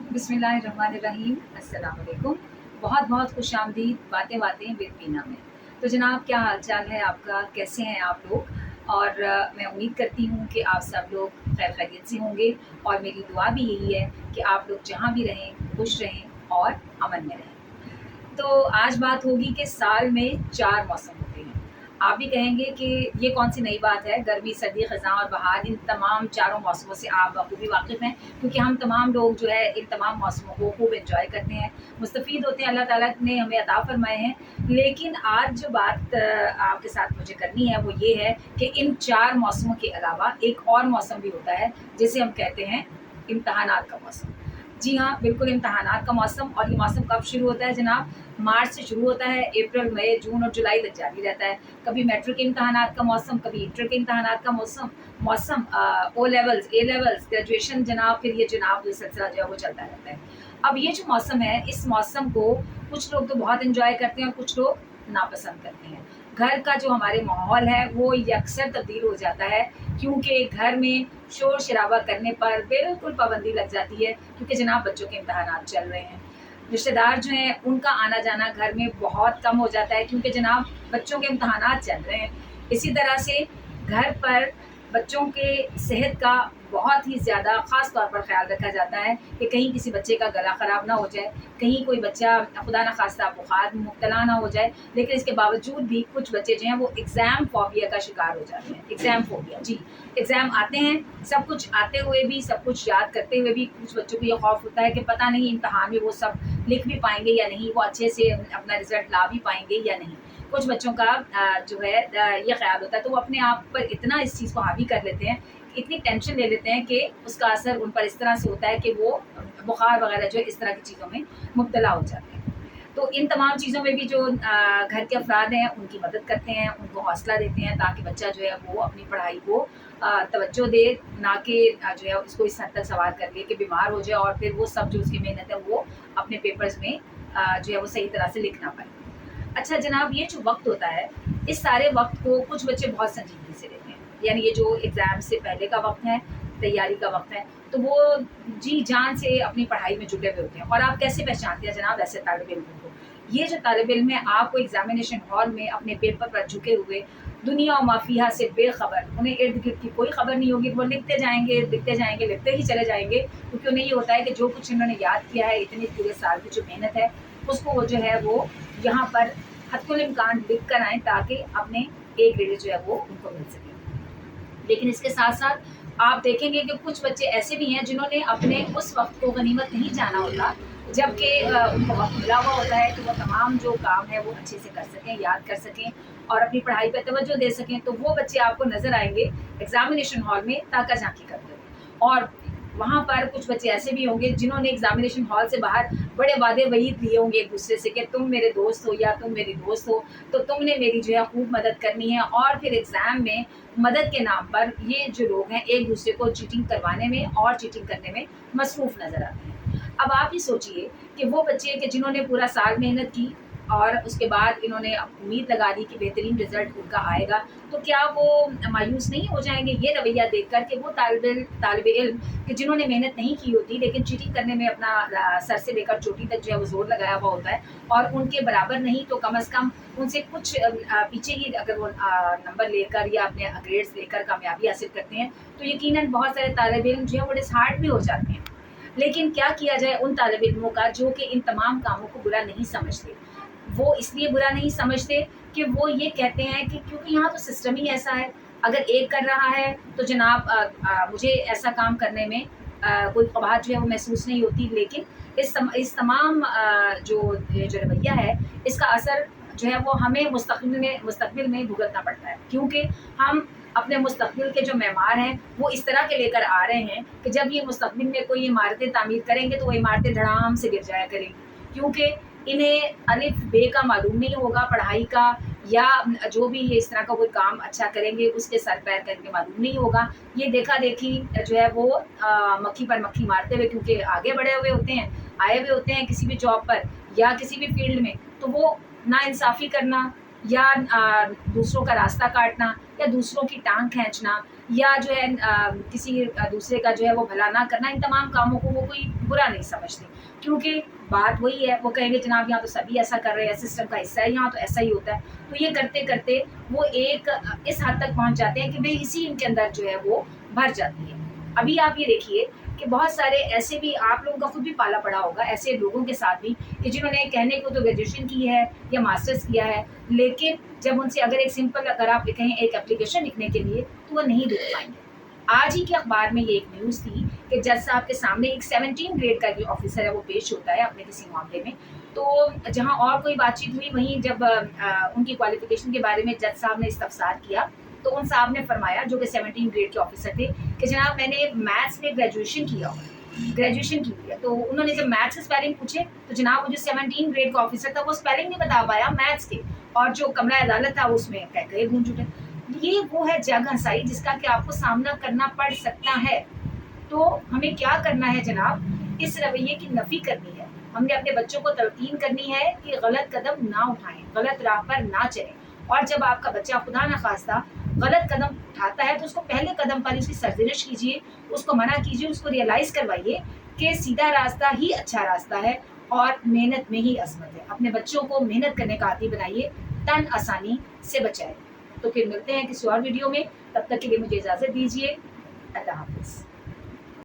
बिस्मिल्लाहिर्रहमानिर्रहीम। अस्सलाम वालेकुम। बहुत बहुत खुश आमदीद बातें बातें विद बीना में। तो जनाब, क्या हाल चाल है आपका? कैसे हैं आप लोग? और मैं उम्मीद करती हूँ कि आप सब लोग खैर खैरियत से होंगे, और मेरी दुआ भी यही है कि आप लोग जहाँ भी रहें खुश रहें और अमन में रहें। तो आज बात होगी कि साल में 4 मौसम होते हैं। आप भी कहेंगे कि ये कौन-सी नई बात है? गर्मी, सर्दी, ख़ज़ां और बहार, इन तमाम चारों मौसमों से आप बख़ूबी वाक़िफ़ हैं, क्योंकि हम तमाम लोग जो है इन तमाम मौसमों को खूब एन्जॉय करते हैं, मुस्तफ़ीद होते हैं, अल्लाह ताला ने हमें अता फ़रमाए हैं। लेकिन आज जो बात आपके साथ मुझे करनी है वो ये है कि इन 4 मौसमों के अलावा एक और मौसम भी होता है, जिसे हम कहते हैं इम्तिहानात का मौसम। जी हाँ, बिल्कुल इम्तिहानात का मौसम। और ये मौसम कब शुरू होता है जनाब? मार्च से शुरू होता है, अप्रैल, मई, जून और जुलाई तक जारी रहता है। कभी मैट्रिक के इम्तिहानात का मौसम, कभी इंटर के इम्तिहानात का मौसम मौसम O levels, A levels, graduation जनाब, फिर ये जनाब ये सिलसिला जो है वो चलता रहता है। अब ये जो मौसम है, इस मौसम को कुछ लोग तो बहुत एन्जॉय करते हैं और कुछ लोग नापसंद करते हैं। घर का जो हमारे माहौल है वो यकसर तब्दील हो जाता है, क्योंकि घर में शोर शराबा करने पर बिल्कुल पाबंदी लग जाती है, क्योंकि जनाब बच्चों के इम्तिहानात चल रहे हैं। रिश्तेदार जो हैं उनका आना जाना घर में बहुत कम हो जाता है, क्योंकि जनाब बच्चों के इम्तिहानात चल रहे हैं। इसी तरह से घर पर बच्चों के सेहत का बहुत ही ज़्यादा ख़ास तौर पर ख़्याल रखा जाता है कि कहीं किसी बच्चे का गला ख़राब ना हो जाए, कहीं कोई बच्चा खुदा न ख़ास्ता बुखार में मुब्तला ना हो जाए। लेकिन इसके बावजूद भी कुछ बच्चे जो हैं वो एग्ज़ाम फ़ोबिया का शिकार हो जाते हैं। एग्ज़ाम फ़ोबिया, जी। एग्ज़ाम आते हैं, सब कुछ आते हुए भी, सब कुछ याद करते हुए भी कुछ बच्चों को ये खौफ होता है कि पता नहीं इम्तिहान में वो सब लिख भी पाएँगे या नहीं, वो अच्छे से अपना रिज़ल्ट ला भी पाएँगे या नहीं। कुछ बच्चों का जो है ये ख़्याल होता है, तो वो अपने आप पर इतना इस चीज़ को हावी कर लेते हैं, इतनी टेंशन ले लेते हैं कि उसका असर उन पर इस तरह से होता है कि वो बुखार वग़ैरह जो है इस तरह की चीज़ों में मुब्तला हो जाते हैं। तो इन तमाम चीज़ों में भी जो घर के अफ़राद हैं उनकी मदद करते हैं, उनको हौसला देते हैं, ताकि बच्चा जो है वो अपनी पढ़ाई को तवज्जो दे, ना कि जो है उसको इस हद तक सवार कर ले कि बीमार हो जाए और फिर वो सब जो उसकी मेहनत है वो अपने पेपर्स में जो है वो सही तरह से लिख ना पाए। अच्छा जनाब, ये जो वक़्त होता है, इस सारे वक़्त को कुछ बच्चे बहुत संजीदगी से लेते हैं। यानी ये जो एग्ज़ाम से पहले का वक़्त है, तैयारी का वक़्त है, तो वो जी जान से अपनी पढ़ाई में जुटे हुए होते हैं। और आप कैसे पहचानते हैं जनाब ऐसे तालिब इल्मों को? ये जो तालिब इल्म है, आपको एग्ज़ामिनेशन हॉल में अपने पेपर पर झुके हुए, दुनिया और माफ़िया से बेखबर, उन्हें इर्द-गिर्द की कोई खबर नहीं होगी, वो लिखते जाएँगे, लिखते ही चले जाएँगे, क्योंकि उन्हें ये होता है कि जो कुछ इन्होंने याद किया है, इतने पूरे साल की जो मेहनत है, उसको वो जो है वो यहाँ पर हत्तुल इम्कान लिख कर आएँ, ताकि अपने ए ग्रेड जो है वो उनको मिल सके। लेकिन इसके साथ-साथ आप देखेंगे कि कुछ बच्चे ऐसे भी हैं जिन्होंने अपने उस वक़्त को गनीमत नहीं जाना होता, जबकि उनको वक़्त मिला हुआ होता है कि वो तमाम जो काम है वो अच्छे से कर सकें, याद कर सकें और अपनी पढ़ाई पे तवज्जो दे सकें। तो वो बच्चे आपको नज़र आएँगे एग्ज़ामिनेशन हॉल में ताका-झांकी करते हुए। और वहाँ पर कुछ बच्चे ऐसे भी होंगे जिन्होंने एग्ज़ामिनेशन हॉल से बाहर बड़े वादे वईद लिए होंगे एक-दूसरे से कि तुम मेरे दोस्त हो या तुम मेरी दोस्त हो, तो तुमने मेरी जो है खूब मदद करनी है। और फिर एग्ज़ाम में मदद के नाम पर ये जो लोग हैं एक-दूसरे को चीटिंग करवाने में और चीटिंग करने में मसरूफ़ नज़र आते हैं। अब आप ही सोचिए कि वो बच्चे कि जिन्होंने पूरा साल मेहनत की और उसके बाद इन्होंने उम्मीद लगा दी कि बेहतरीन रिज़ल्ट उनका आएगा, तो क्या वो मायूस नहीं हो जाएँगे ये रवैया देखकर कि वो तालिब इल्म कि जिन्होंने मेहनत नहीं की होती, लेकिन चीटिंग करने में अपना सर से लेकर चोटी तक जो है वो ज़ोर लगाया हुआ होता है, और उनके बराबर नहीं तो कम से कम उनसे कुछ पीछे ही अगर वो नंबर लेकर या अपने ग्रेड्स लेकर कामयाबी हासिल करते हैं, तो यकीनन बहुत सारे तालिब इल्म जो है वो डिसहार्ट भी हो जाते हैं। लेकिन क्या किया जाए उन तालिब इल्मों का जो कि इन तमाम कामों को बुरा नहीं समझते? वो इसलिए बुरा नहीं समझते कि वो ये कहते हैं कि क्योंकि यहाँ तो सिस्टम ही ऐसा है, अगर एक कर रहा है तो जनाब मुझे ऐसा काम करने में कोई क़बाहत जो है वो महसूस नहीं होती। लेकिन इस तमाम ये जो रवैया है, इसका असर जो है वो हमें मुस्तक़बिल में भुगतना पड़ता है, क्योंकि हम अपने मुस्तक़बिल के जो मेमार हैं वो इस तरह के लेकर आ रहे हैं कि जब ये मुस्तक़बिल में कोई इमारतें तामीर करेंगे तो वो इमारतें धड़ाम से गिर जाया करेंगी, क्योंकि इन्हें अलिफ बे का मालूम नहीं होगा पढ़ाई का, या जो भी ये इस तरह का कोई काम अच्छा करेंगे उसके सर पैर का इनके मालूम नहीं होगा। ये देखा-देखी जो है वो मक्खी पर मक्खी मारते हुए, क्योंकि आगे बढ़े हुए होते हैं, आए हुए होते हैं किसी भी जॉब पर या किसी भी फ़ील्ड में, तो वो नाइंसाफ़ी करना या दूसरों का रास्ता काटना या दूसरों की टाँग खींचना یا جو ہے کسی دوسرے کا جو ہے وہ بھلا نہ کرنا، ان تمام کاموں کو وہ کوئی برا نہیں سمجھتے، کیونکہ بات وہی ہے، وہ کہیں گے جناب یہاں تو سبھی ایسا کر رہے ہیں، سسٹم کا حصہ ہے، یہاں تو ایسا ہی ہوتا ہے۔ تو یہ کرتے کرتے وہ ایک اس حد تک پہنچ جاتے ہیں کہ بھئی اسی ان کے اندر جو ہے وہ بھر جاتی ہے۔ ابھی آپ یہ دیکھیے کہ بہت سارے ایسے بھی آپ لوگوں کا خود بھی پالا پڑا ہوگا ایسے لوگوں کے ساتھ بھی کہ جنہوں نے کہنے کو تو گریجویشن کی ہے یا ماسٹرس کیا ہے، لیکن جب ان سے اگر ایک سمپل اگر آپ کہیں ایک اپلیکیشن لکھنے کے لیے تو وہ نہیں لکھ پائیں گے۔ آج ہی کے اخبار میں یہ ایک نیوز تھی کہ جج صاحب کے سامنے ایک 17 گریڈ کا جو آفیسر ہے وہ پیش ہوتا ہے اپنے کسی معاملے میں، تو جہاں اور کوئی بات چیت ہوئی وہیں جب ان کی کوالیفیکیشن کے بارے میں جج صاحب نے استفسار کیا تو ان صاحب نے فرمایا، جو کہ 17 گریڈ کے آفیسر تھے، کہ جناب میں نے میتھس میں گریجویشن کی ہے۔ تو انہوں نے جب میتھس کے اسپیلنگ پوچھے تو جناب وہ جو 17 گریڈ کا آفیسر تھا وہ اسپیلنگ نہیں بتا پایا میتھس کے، اور جو کمرہ عدالت تھا اس میں کہے گونج اٹھے۔ یہ وہ ہے جگ ہنسائی جس کا کہ آپ کو سامنا کرنا پڑ سکتا ہے۔ تو ہمیں کیا کرنا ہے جناب، اس رویے کی نفی کرنی ہے۔ ہم نے اپنے بچوں کو تلقین کرنی ہے کہ غلط قدم نہ اٹھائیں، غلط راہ پر نہ چلیں، اور جب آپ کا بچہ خدا نخواستہ غلط قدم اٹھاتا ہے تو اس کو پہلے قدم پر اس کی سرزنش کیجیے، اس کو منع کیجیے، اس کو ریئلائز کروائیے کہ سیدھا راستہ ہی اچھا راستہ ہے اور محنت میں ہی عظمت ہے۔ اپنے بچوں کو محنت کرنے کا عادی بنائیے، تن آسانی سے بچائیں۔ تو پھر ملتے ہیں کسی اور ویڈیو میں، تب تک کے لیے مجھے اجازت دیجیے۔ اللہ حافظ۔